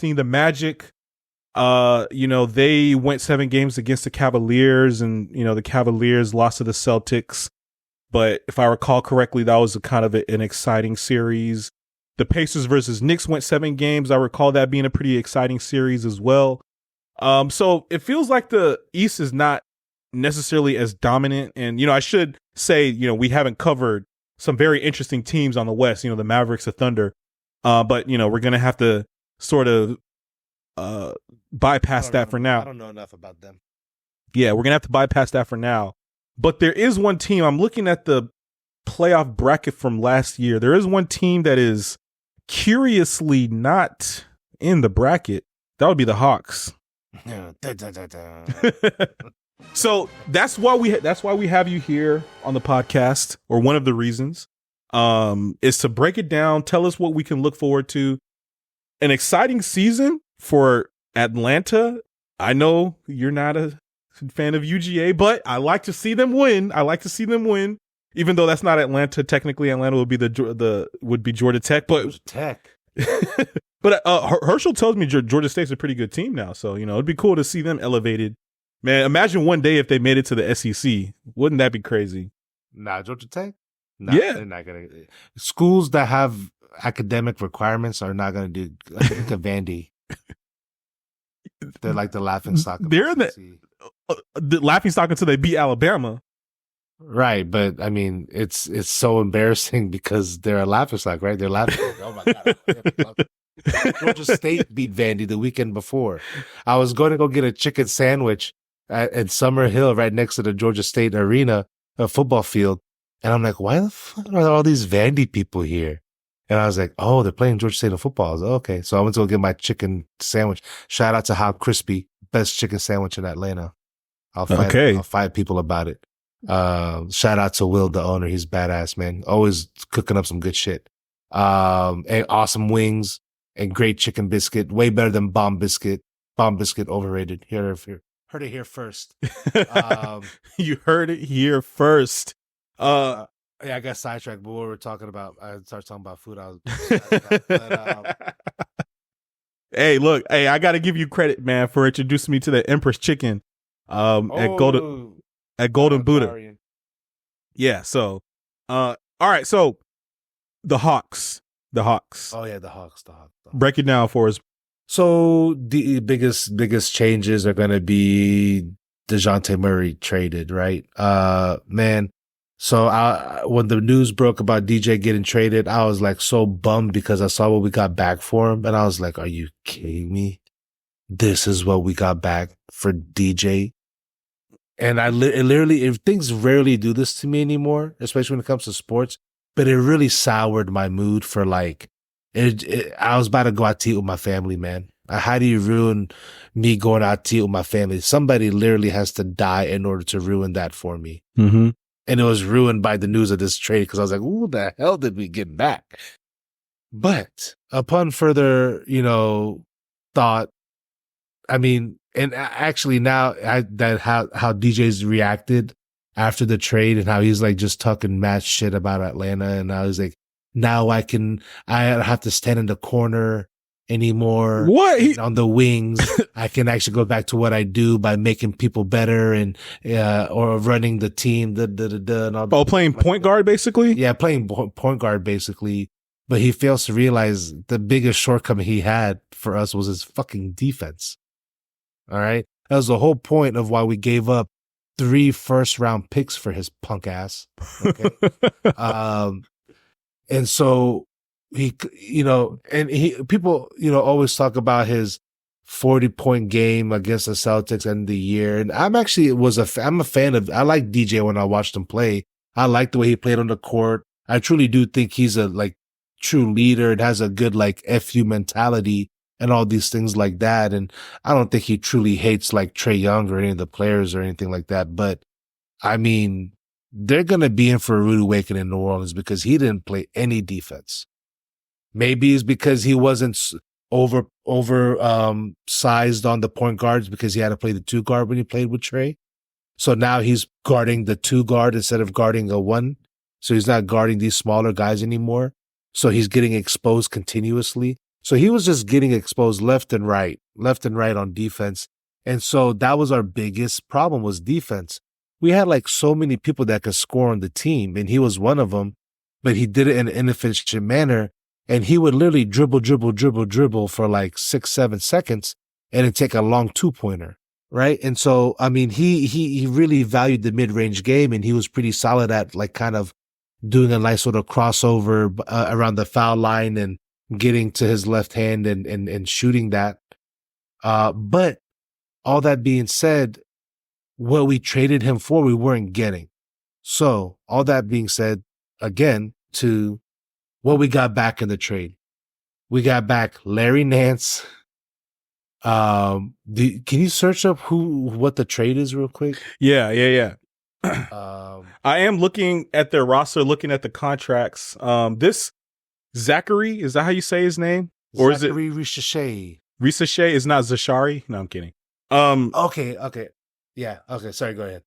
seeing the Magic. They went 7 games against the Cavaliers, and the Cavaliers lost to the Celtics. But if I recall correctly, that was a kind of an exciting series. The Pacers versus Knicks went 7 games. I recall that being a pretty exciting series as well. So it feels like the East is not necessarily as dominant. And, I should say, we haven't covered some very interesting teams on the West, the Mavericks, the Thunder. But, we're going to have to sort of bypass that for now. I don't know enough about them. Yeah, we're going to have to bypass that for now. But there is one team. I'm looking at the playoff bracket from last year. There is one team that is curiously not in the bracket. That would be the Hawks. So that's why we have you here on the podcast, or one of the reasons, is to break it down. Tell us what we can look forward to. An exciting season for Atlanta. I know you're not a fan of UGA, but I like to see them win. Even though that's not Atlanta. Technically, Atlanta would be Georgia Tech, but Georgia Tech. But Herschel tells me Georgia State's a pretty good team now, so it'd be cool to see them elevated. Man, imagine one day if they made it to the SEC. Wouldn't that be crazy? Nah, Georgia Tech. Nah, yeah, they're not gonna. Schools that have academic requirements are not gonna do. I think of Vandy. They're like the laughing stock. They're in the laughing stock until they beat Alabama. Right, but I mean, it's so embarrassing because they're a laughing stock, right? They're laughing. Oh my god! Georgia State beat Vandy the weekend before. I was going to go get a chicken sandwich at Summer Hill, right next to the Georgia State arena, a football field, and I'm like, why the fuck are all these Vandy people here? And I was like, oh, they're playing Georgia State in football. I was like, okay, so I went to go get my chicken sandwich. Shout out to How Crispy, best chicken sandwich in Atlanta. I'll fight people about it. Shout out to Will, the owner. He's badass, man. Always cooking up some good shit. And awesome wings and great chicken biscuit. Way better than Bomb Biscuit. Bomb Biscuit overrated. Heard it here first. You heard it here first. Yeah, I got sidetracked, but what we were talking about, I started talking about food. Hey, look, I got to give you credit, man, for introducing me to the Empress Chicken at Golden Buddha. Sorry. Yeah, so, all right, so the Hawks. Oh yeah, the Hawks. Break it down for us. So the biggest changes are going to be DeJounte Murray traded, right? Man. So when the news broke about DJ getting traded, I was like so bummed because I saw what we got back for him. And I was like, are you kidding me? This is what we got back for DJ. And it literally, if things rarely do this to me anymore, especially when it comes to sports, but it really soured my mood for I was about to go out to eat with my family, man. How do you ruin me going out to eat with my family? Somebody literally has to die in order to ruin that for me. Mm-hmm. And it was ruined by the news of this trade because I was like, who the hell did we get back? But upon further, thought, I mean, and actually now how DJ's reacted after the trade and how he's like just talking mad shit about Atlanta. And I was like, now I don't have to stand in the corner anymore. What? On the wings, I can actually go back to what I do by making people better and or running the team. And all playing point guard basically. Yeah, playing point guard basically. But he fails to realize the biggest shortcoming he had for us was his fucking defense. All right, that was the whole point of why we gave up 3 first-round picks for his punk ass. Okay, and so. People, always talk about his 40-point game against the Celtics end of the year. And I'm a fan of, I like DJ when I watched him play. I like the way he played on the court. I truly do think he's a true leader and has a good FU mentality and all these things like that. And I don't think he truly hates Trae Young or any of the players or anything like that. But I mean, they're going to be in for a rude awakening in New Orleans because he didn't play any defense. Maybe it's because he wasn't sized on the point guards because he had to play the 2 guard when he played with Trae. So now he's guarding the 2 guard instead of guarding a 1. So he's not guarding these smaller guys anymore. So he's getting exposed continuously. So he was just getting exposed left and right on defense. And so that was our biggest problem was defense. We had like so many people that could score on the team, and he was one of them, but he did it in an inefficient manner. And he would literally dribble for like 6-7 seconds and then take a long 2-pointer. Right. And so, I mean, he really valued the mid-range game, and he was pretty solid at like kind of doing a nice sort of crossover around the foul line and getting to his left hand and shooting that. But all that being said, what we traded him for, we weren't getting. So all that being said, again, to what we got back in the trade, we got back Larry Nance. Can you search up what the trade is real quick? Yeah. I am looking at their roster, looking at the contracts. This Zachary, is that how you say his name? Or Zachary is it Richichet? Richichet is not Zachary? No, I'm kidding. Okay. Yeah. Okay. Sorry. Go ahead.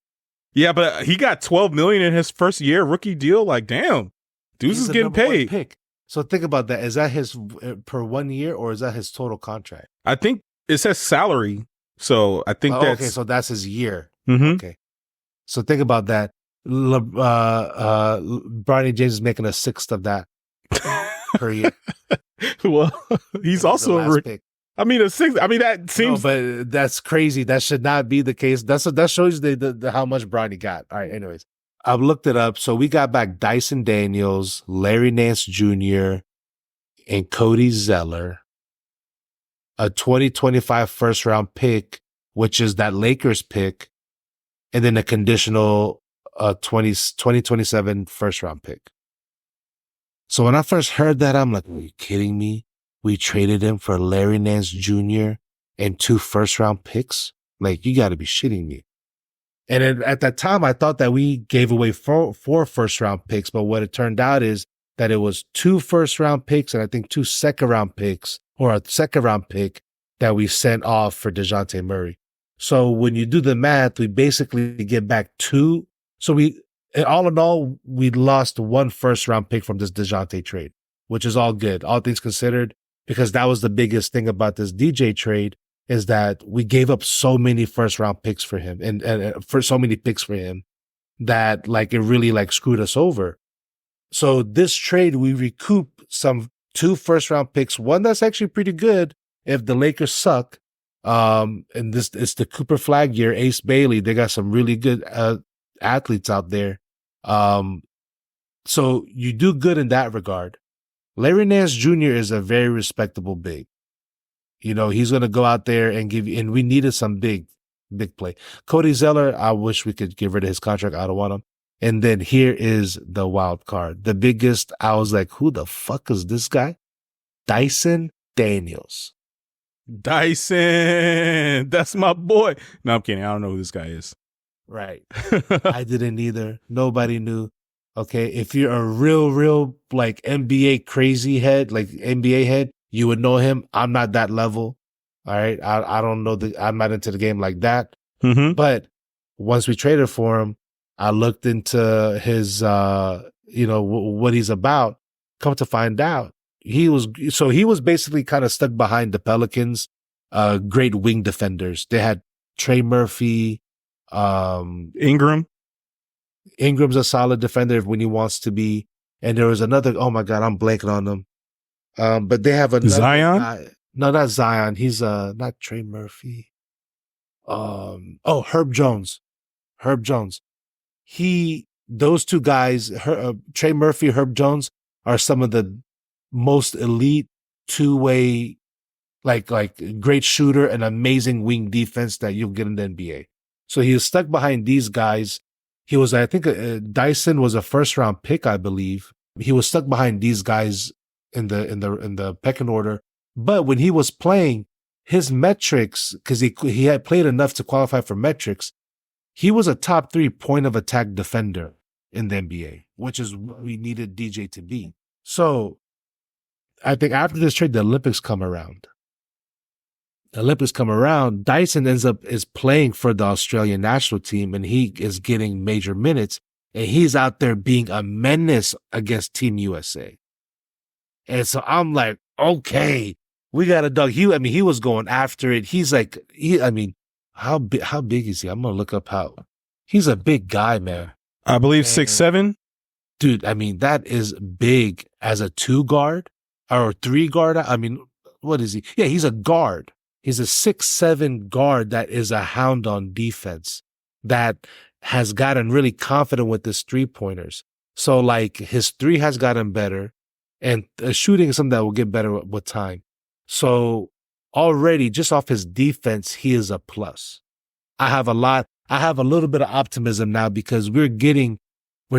Yeah, but he got $12 million in his first year rookie deal. Like, damn, Deuce is getting paid. Pick. So think about that. Is that his per 1 year, or is that his total contract? I think it says salary. So I think that's okay. So that's his year. Mm-hmm. Okay. So think about that. Bronny James is making a sixth of that per year. Well, he's also a pick. I mean, that seems. No, but that's crazy. That should not be the case. That shows the how much Bronny got. All right. Anyways, I've looked it up. So we got back Dyson Daniels, Larry Nance Jr., and Cody Zeller, a 2025 first round pick, which is that Lakers pick, and then a conditional 2027 first round pick. So when I first heard that, I'm like, are you kidding me? We traded him for Larry Nance Jr. and 2 first round picks? Like, you got to be shitting me. And at that time, I thought that we gave away 4 first round picks. But what it turned out is that it was 2 first round picks and I think 2 second round picks, or a second round pick that we sent off for DeJounte Murray. So when you do the math, we basically get back 2. So all in all, we lost 1 first round pick from this DeJounte trade, which is all good, all things considered, because that was the biggest thing about this DJ trade, is that we gave up so many first round picks for him and for so many picks for him that like it really like screwed us over. So this trade, we recoup some 2 first round picks, one that's actually pretty good if the Lakers suck. And this it's the Cooper Flag year, Ace Bailey. They got some really good athletes out there. So you do good in that regard. Larry Nance Jr. is a very respectable big. You know, he's going to go out there and give you, and we needed some big play. Cody Zeller, I wish we could get rid of his contract. I don't want him. And then here is the wild card. The biggest, I was like, who the fuck is this guy? Dyson Daniels. Dyson, that's my boy. No, I'm kidding. I don't know who this guy is. Right. I didn't either. Nobody knew. Okay. If you're a real like NBA crazy head, like NBA head, you would know him. I'm not that level. All right. I don't know I'm not into the game like that. Mm-hmm. But once we traded for him, I looked into his, what he's about. Come to find out, he was basically kind of stuck behind the Pelicans, great wing defenders. They had Trey Murphy, Ingram's a solid defender when he wants to be. And there was another, oh my God, I'm blanking on them. But they have another Zion? No, not Zion. He's not Trey Murphy. Herb Jones. Those 2 guys, Trey Murphy, Herb Jones, are some of the most elite 2-way, like great shooter and amazing wing defense that you'll get in the NBA. So he was stuck behind these guys. He was, I think, Dyson was a first round pick, I believe. He was stuck behind these guys in the pecking order. But when he was playing, his metrics, because he had played enough to qualify for metrics, he was a top 3 point of attack defender in the NBA, which is what we needed DJ to be. So I think after this trade, the Olympics come around. Dyson is playing for the Australian national team, and he is getting major minutes, and he's out there being a menace against Team USA. And so I'm like, okay, We got a dog. He was going after it. He's like, how big is he? I'm going to look up he's a big guy, man. I believe 6'7". Dude, I mean, that is big as a 2 guard or 3 guard. I mean, what is he? Yeah, he's a guard. He's a 6'7" guard that is a hound on defense that has gotten really confident with his 3-pointers. So like his 3 has gotten better and shooting is something that will get better with time. So already just off his defense, he is a plus. I have a little bit of optimism now because we're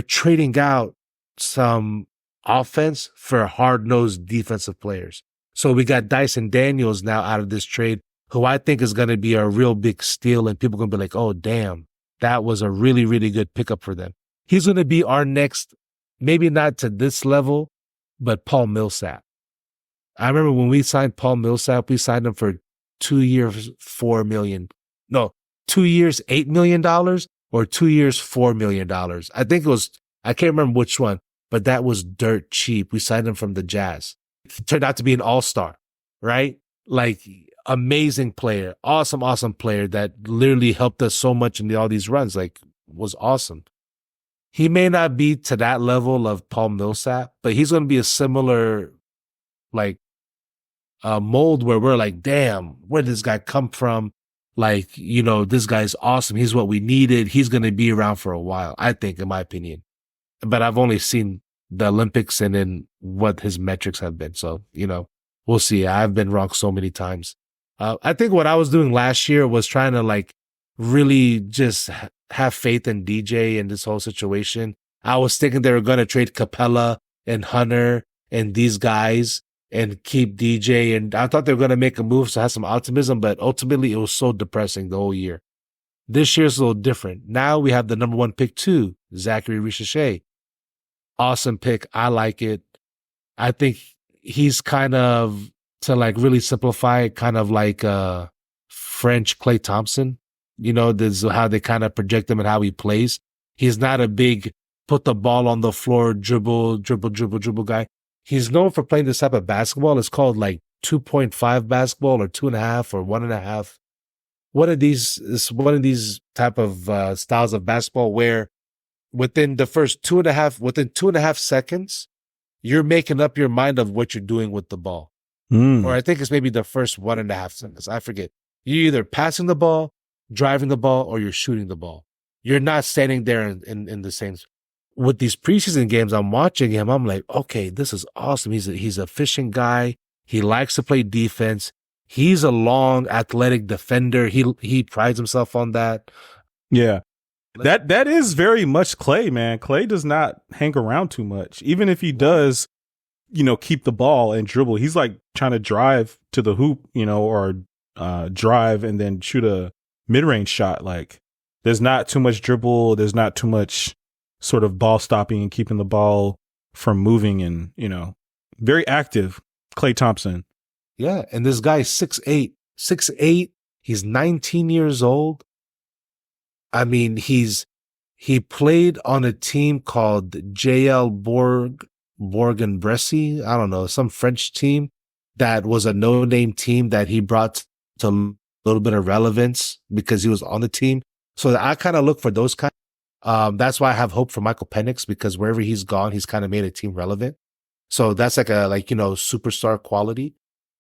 trading out some offense for hard-nosed defensive players. So we got Dyson Daniels now out of this trade, who I think is going to be a real big steal, and people are going to be like, oh, damn, that was a really, really good pickup for them. He's going to be our next, maybe not to this level, but Paul Millsap. I remember when we signed Paul Millsap, we signed him for 2 years, $4 million. No, 2 years, $8 million or 2 years, $4 million. I think it was, I can't remember which one, but that was dirt cheap. We signed him from the Jazz. He turned out to be an all-star, right? Like amazing player, awesome player that literally helped us so much in all these runs, like was awesome. He may not be to that level of Paul Millsap, but he's going to be a similar like mold where we're like, damn, where did this guy come from? Like, this guy's awesome. He's what we needed. He's going to be around for a while, I think, in my opinion. But I've only seen the Olympics and then what his metrics have been. So, we'll see. I've been wrong so many times. I think what I was doing last year was trying to like really just have faith in DJ and this whole situation. I was thinking they were going to trade Capella and Hunter and these guys and keep DJ. And I thought they were going to make a move to have some optimism, but ultimately it was so depressing the whole year. This year's a little different. Now we have the number 1 pick too, Zachary Richichet. Awesome pick. I like it. I think he's kind of, to like really simplify it, kind of like French Klay Thompson. This is how they kind of project him and how he plays. He's not a big put the ball on the floor, dribble guy. He's known for playing this type of basketball. It's called like 2.5 basketball or 2.5 or 1.5. One of these type of styles of basketball where within the first 2.5 seconds, you're making up your mind of what you're doing with the ball. Or I think it's maybe the first 1.5 seconds. I forget. You're either passing the ball, driving the ball, or you're shooting the ball. You're not standing there in the same. With these preseason games, I'm watching him. I'm like, okay, this is awesome. He's a efficient guy. He likes to play defense. He's a long, athletic defender. He prides himself on that. Yeah. That is very much Klay, man. Klay does not hang around too much. Even if he does, keep the ball and dribble, he's like trying to drive to the hoop, or drive and then shoot a mid-range shot. Like there's not too much dribble. There's not too much sort of ball stopping and keeping the ball from moving and, very active. Klay Thompson. Yeah. And this guy's 6'8". He's 19 years old. I mean, he played on a team called JL Bourg-en-Bresse. I don't know, some French team that was a no-name team that he brought to a little bit of relevance because he was on the team. So I kind of look for those kind. That's why I have hope for Michael Penix, because wherever he's gone, he's kind of made a team relevant. So that's like superstar quality.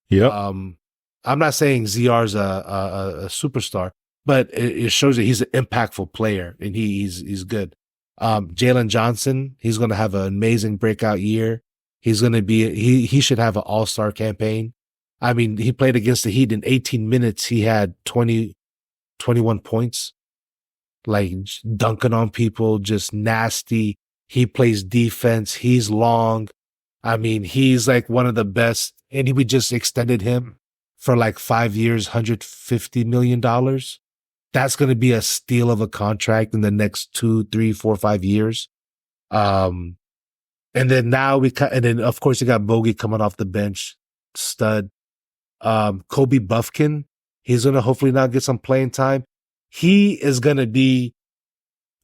Yeah. I'm not saying ZR's a superstar, but it shows that he's an impactful player and he's good. Jalen Johnson, he's going to have an amazing breakout year. He's going to he should have an all-star campaign. I mean, he played against the Heat in 18 minutes. He had 21 points, like dunking on people, just nasty. He plays defense. He's long. I mean, he's like one of the best. And we just extended him for like 5 years, $150 million. That's going to be a steal of a contract in the next 2, 3, 4, 5 years. And then of course you got Bogey coming off the bench, stud. Kobe Buffkin, he's going to hopefully now get some playing time. He is going to be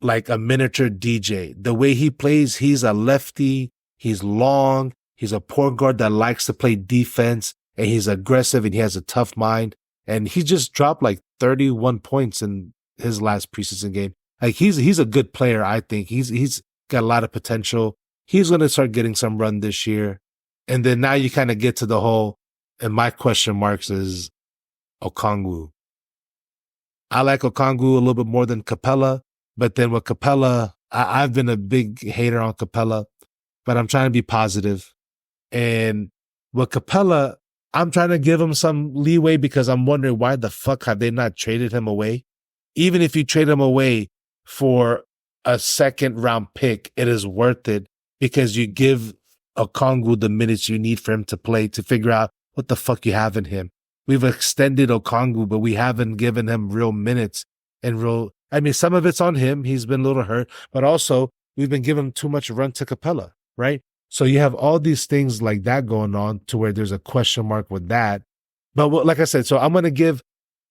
like a miniature DJ. The way he plays, he's a lefty. He's long. He's a point guard that likes to play defense and he's aggressive and he has a tough mind. And he just dropped like 31 points in his last preseason game. Like he's a good player, I think. He's got a lot of potential. He's going to start getting some run this year. And then now you kind of get to the whole, and my question marks is Okongwu. I like Okongwu a little bit more than Capella, but then with Capella, I've been a big hater on Capella, but I'm trying to be positive. And with Capella, I'm trying to give him some leeway because I'm wondering why the fuck have they not traded him away? Even if you trade him away for a second round pick, it is worth it because you give Okongwu the minutes you need for him to play to figure out what the fuck you have in him. We've extended Okongwu, but we haven't given him real minutes and real. I mean, some of it's on him. He's been a little hurt, but also we've been giving him too much run to Capella, right? So you have all these things like that going on to where there's a question mark with that. But like I said, so I'm going to give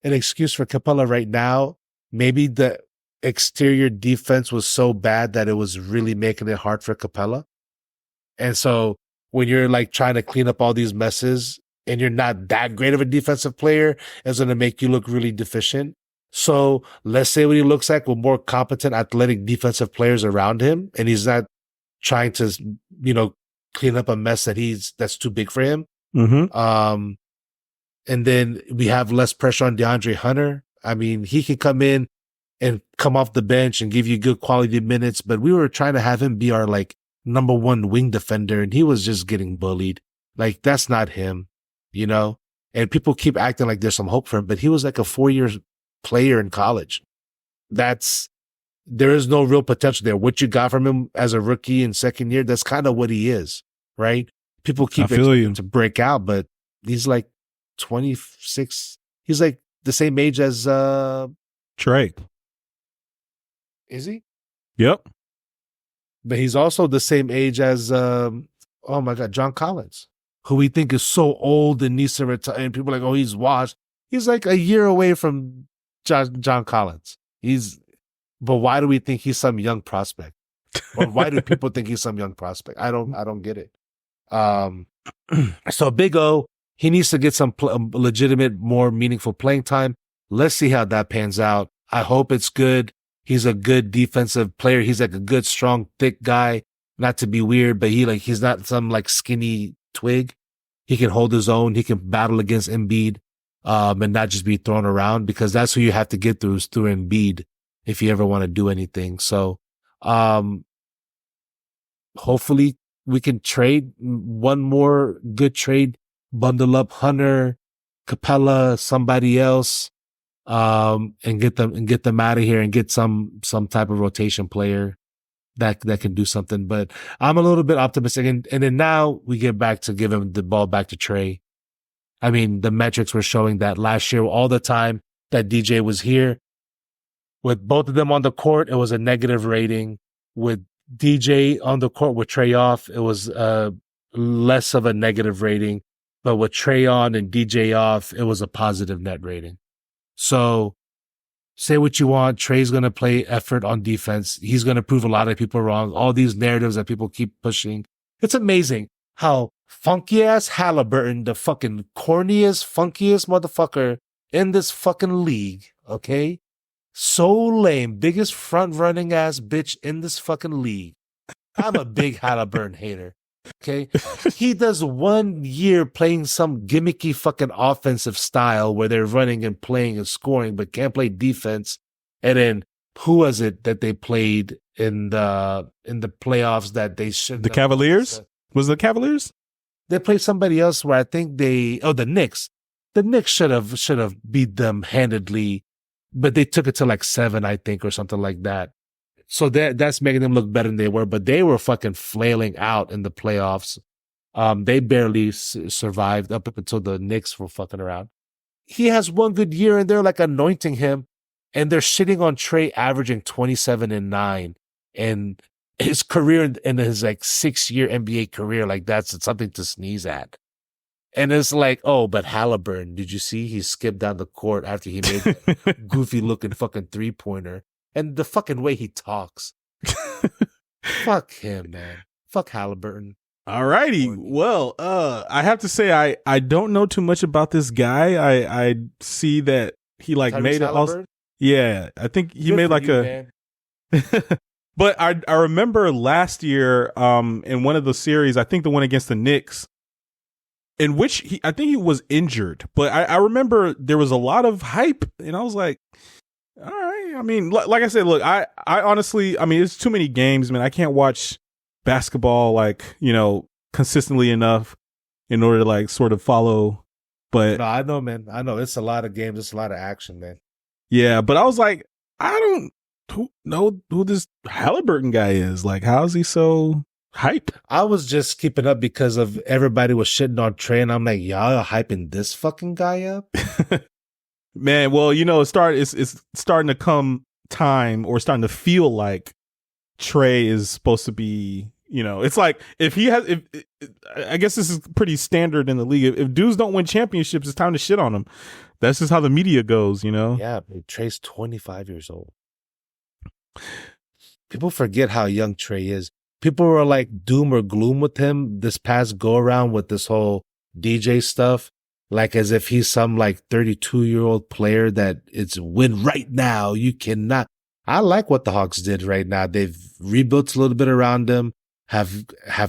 an excuse for Capella right now. Maybe the exterior defense was so bad that it was really making it hard for Capella. And so when you're like trying to clean up all these messes and you're not that great of a defensive player, it's going to make you look really deficient. So let's say what he looks like with more competent athletic defensive players around him. And he's not trying to, clean up a mess that's too big for him. Mm-hmm. And then we have less pressure on DeAndre Hunter. I mean, he can come in and come off the bench and give you good quality minutes, but we were trying to have him be our like number one wing defender and he was just getting bullied. Like that's not him, and people keep acting like there's some hope for him, but he was like a 4-year player in college. There is no real potential there. What you got from him as a rookie in second year, that's kind of what he is, right? People keep expecting him to break out, but he's like 26. He's like the same age as Trey. Is he? Yep. But he's also the same age as oh my God, John Collins, who we think is so old and needs to retire. And people are like, oh, he's washed. He's like a year away from John Collins. But why do we think he's some young prospect? Or why do people think he's some young prospect? I don't get it. So Big O, he needs to get some legitimate, more meaningful playing time. Let's see how that pans out. I hope it's good. He's a good defensive player. He's like a good, strong, thick guy. Not to be weird, but he's not some like skinny twig. He can hold his own. He can battle against Embiid, and not just be thrown around because that's who you have to get through is through Embiid if you ever want to do anything. So, hopefully we can trade one more good trade, bundle up Hunter, Capella, somebody else, and get them out of here and get some type of rotation player that can do something. But I'm a little bit optimistic. And then now we get back to giving the ball back to Trey. I mean, the metrics were showing that last year, all the time that DJ was here, with both of them on the court, it was a negative rating. With DJ on the court with Trey off, it was less of a negative rating. But with Trey on and DJ off, it was a positive net rating. So say what you want. Trey's going to play effort on defense. He's going to prove a lot of people wrong. All these narratives that people keep pushing. It's amazing how funky ass Halliburton, the fucking corniest, funkiest motherfucker in this fucking league, okay? So lame. Biggest front running ass bitch in this fucking league. I'm a big Halliburton hater. Okay. He does 1 year playing some gimmicky fucking offensive style where they're running and playing and scoring, but can't play defense. And then who was it that they played in the playoffs that they should? The Cavaliers? Was it the Cavaliers? They played somebody else where I think the Knicks. The Knicks should have beat them handedly, but they took it to like 7, I think, or something like that. So that's making them look better than they were, but they were fucking flailing out in the playoffs. They barely survived up until the Knicks were fucking around. He has one good year and they're like anointing him and they're shitting on Trey averaging 27 and 9 and his career in his like 6-year NBA career. Like that's something to sneeze at. And it's like, oh, but Halliburton, did you see he skipped down the court after he made that goofy looking fucking 3-pointer? And the fucking way he talks. Fuck him, man. Fuck Halliburton. All righty. Well, I have to say I don't know too much about this guy. I see that he like Tyrese made it also. Halliburton? Yeah, I think he Good made for like you, a. man. But I remember last year in one of the series, I think the one against the Knicks, in which I think he was injured. But I remember there was a lot of hype, and I was like, all right. I mean, like I said, look, I honestly, I mean, it's too many games, man. I can't watch basketball like, consistently enough in order to like sort of follow. But No, I know, man. I know it's a lot of games. It's a lot of action, man. yeah, but I was like, I don't know who this Halliburton guy is. Like, how is he so hype? I was just keeping up because of everybody was shitting on Trey, and I'm like, y'all are hyping this fucking guy up. Man, well, it's starting to come time, or starting to feel like Trey is supposed to be, it's like if I guess this is pretty standard in the league. If dudes don't win championships, it's time to shit on them. That's just how the media goes, Yeah, but Trey's 25 years old. People forget how young Trey is. People were like doom or gloom with him this past go around with this whole DJ stuff, like as if he's some like 32-year-old player that it's win right now. You cannot. I like what the Hawks did right now. They've rebuilt a little bit around him, have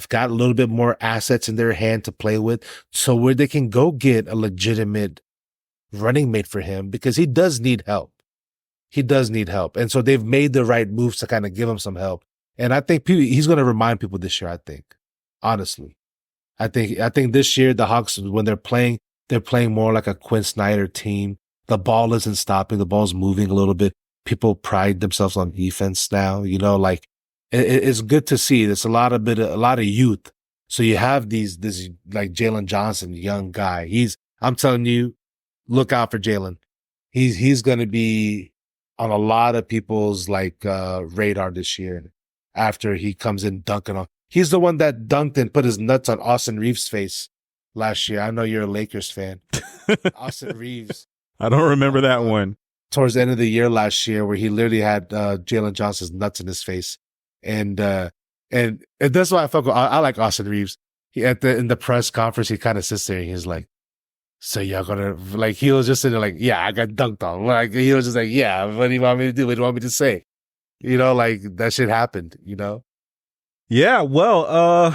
got a little bit more assets in their hand to play with, so where they can go get a legitimate running mate for him, because he does need help. He does need help. And so they've made the right moves to kind of give him some help. And I think he's going to remind people this year, I think. Honestly. I think this year the Hawks, when they're playing more like a Quinn Snyder team. The ball isn't stopping. The ball's moving a little bit. People pride themselves on defense now. Like it's good to see. There's a lot of youth. So you have this like Jalen Johnson, young guy. I'm telling you, look out for Jalen. He's going to be on a lot of people's like radar this year after he comes in dunking on. He's the one that dunked and put his nuts on Austin Reeves' face last year. I know you're a Lakers fan. Austin Reeves. I don't remember that one. Towards the end of the year last year, where he literally had Jalen Johnson's nuts in his face, and that's why I like Austin Reeves. In the press conference, he kind of sits there and he's like, "So y'all gonna like?" He was just sitting there like, "Yeah, I got dunked on." Like he was just like, "Yeah, what do you want me to do? What do you want me to say?" Like that shit happened. Yeah, well,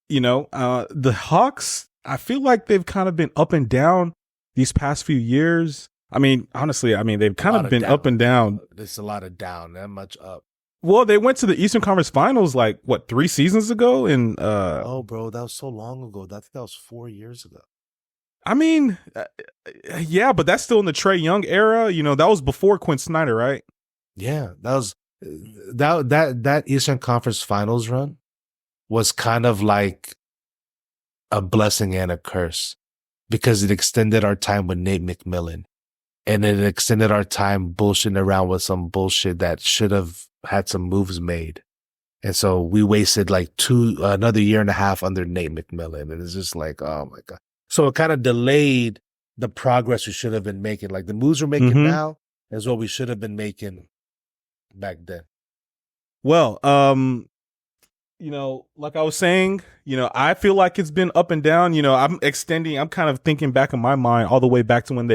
the Hawks, I feel like they've kind of been up and down these past few years. I mean, honestly, they've kind of been up and down. There's a lot of down, not much up. Well, they went to the Eastern Conference Finals like 3 seasons ago, and oh, bro, that was so long ago. I think that was 4 years ago. I mean, yeah, but that's still in the Trae Young era. That was before Quinn Snyder, right? Yeah, that was that Eastern Conference Finals run was kind of like a blessing and a curse, because it extended our time with Nate McMillan, and it extended our time bullshitting around with some bullshit that should have had some moves made. And so we wasted like another year and a half under Nate McMillan. And it's just like, oh my God. So it kind of delayed the progress we should have been making. Like the moves we're making now is what we should have been making back then. Well, like I was saying, I feel like it's been up and down. I'm kind of thinking back in my mind all the way back to when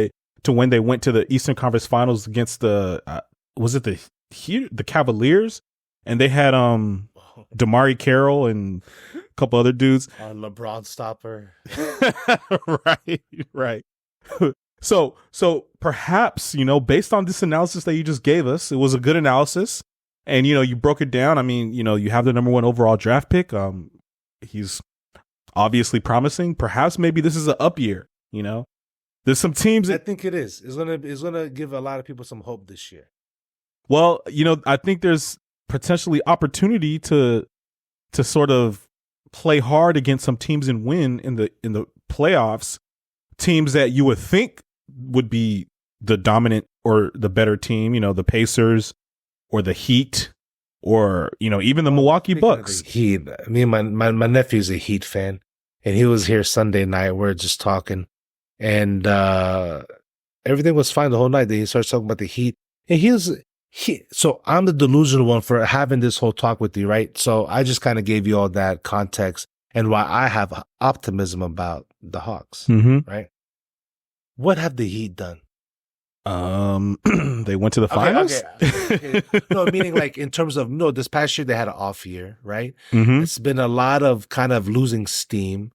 they went to the Eastern Conference Finals against was it the Cavaliers, and they had Damari Carroll and a couple other dudes. LeBron stopper. Right. So perhaps, based on this analysis that you just gave us, it was a good analysis. And, you broke it down. I mean, you have the number 1 overall draft pick. He's obviously promising. Perhaps maybe this is an up year, There's some teams I think it is. It's gonna give a lot of people some hope this year. Well, I think there's potentially opportunity to sort of play hard against some teams and win in the playoffs. Teams that you would think would be the dominant or the better team, the Pacers or the Heat or, even the Milwaukee Bucks. Heat. Me and my nephew's a Heat fan, and he was here Sunday night. We're just talking, and everything was fine the whole night. Then he starts talking about the Heat, and so I'm the delusional one for having this whole talk with you, right? So I just kind of gave you all that context. and why I have optimism about the Hawks, Mm-hmm. right? What have the Heat done? They went to the finals. Okay. No, meaning like in terms of this past year they had an off year, right? Mm-hmm. It's been a lot of kind of losing steam.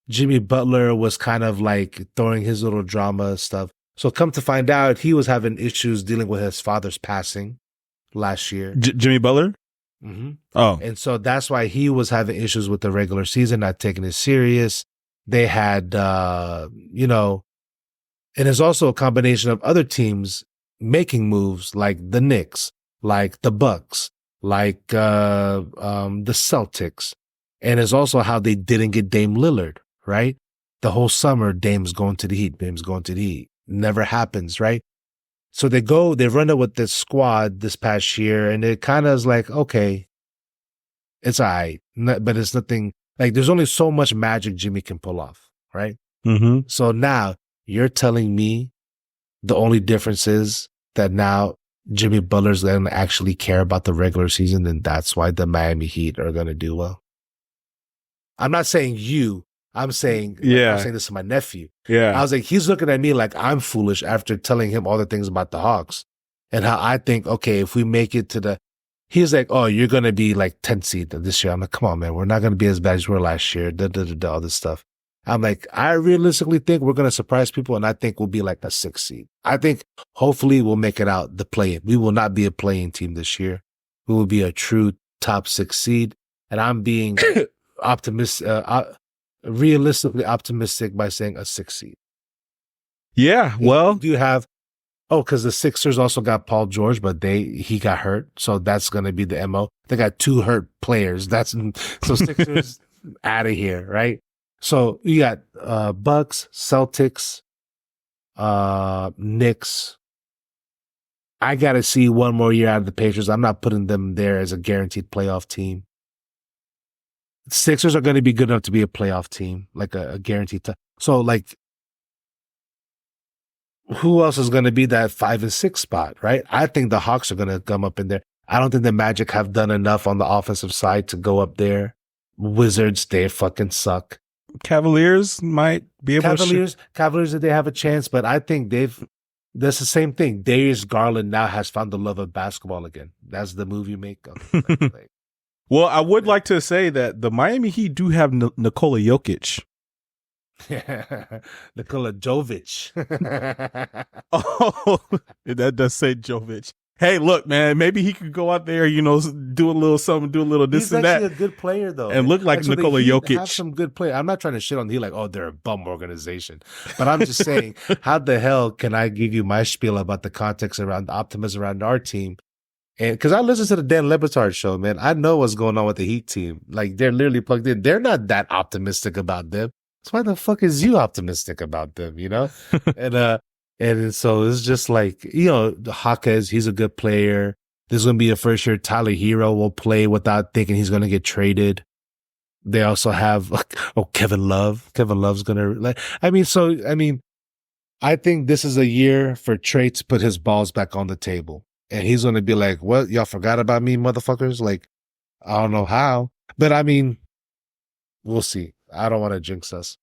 Jimmy Butler was kind of like throwing his little drama stuff. So come to find out, he was having issues dealing with his father's passing last year. Jimmy Butler. Mm-hmm. Oh, And so that's why he was having issues with the regular season, not taking it serious. They had, and it's also a combination of other teams making moves like the Knicks, like the Bucks, like the Celtics. And it's also how they didn't get Dame Lillard, right? The whole summer, Dame's going to the Heat, Dame's going to the Heat. Never happens, right? So they run it with this squad this past year, and it kind of is like, okay, it's all right. But it's nothing, like there's only so much magic Jimmy can pull off, right? mm-hmm. So now you're telling me the only difference is that now Jimmy Butler's going to actually care about the regular season, and that's why the Miami Heat are going to do well. I'm not saying you. I'm saying, I'm saying this to my nephew. Yeah. I was like, he's looking at me like I'm foolish after telling him all the things about the Hawks and how I think, okay, if we make it to he's like, oh, you're going to be like 10th seed this year. I'm like, come on, man. We're not going to be as bad as we were last year. All this stuff. I'm like, I realistically think we're going to surprise people, and I think we'll be like a 6th seed. I think hopefully we'll make it out the play-in. We will not be a play-in team this year. We will be a true top 6 seed. And I'm being realistically optimistic by saying a 6th seed. Yeah. Well, do you have? Oh, because the Sixers also got Paul George, but he got hurt, so that's going to be the MO. They got 2 hurt players. So Sixers out of here, right? So you got Bucks, Celtics, Knicks. I got to see one more year out of the Patriots. I'm not putting them there as a guaranteed playoff team. Sixers are going to be good enough to be a playoff team, like a guaranteed. So like, who else is going to be that 5 and 6 spot, right? I think the Hawks are going to come up in there. I don't think the Magic have done enough on the offensive side to go up there. Wizards, they fucking suck. Cavaliers might be able to. Cavaliers, they have a chance, but I think that's the same thing. Darius Garland now has found the love of basketball again. That's the move you make. Well, I would like to say that the Miami Heat do have Nikola Jokic. Nikola Jovic. Oh, that does say Jovic. Hey, look, man, maybe he could go out there, do a little something, do a little this and that. He's actually a good player, though. And look like Nikola Jokic. Have some good play. I'm not trying to shit on the Heat like, oh, they're a bum organization. But I'm just saying, how the hell can I give you my spiel about the context around the optimism around our team? And because I listen to the Dan Le Batard show, man, I know what's going on with the Heat team. Like, they're literally plugged in. They're not that optimistic about them. So why the fuck is you optimistic about them, And so it's just like, the Hawkes, he's a good player. This is going to be a first year. Tyler Hero will play without thinking he's going to get traded. They also have, Kevin Love. Kevin Love's going to, I think this is a year for Trey to put his balls back on the table. And he's going to be like, what? Y'all forgot about me, motherfuckers? Like, I don't know how. But we'll see. I don't want to jinx us.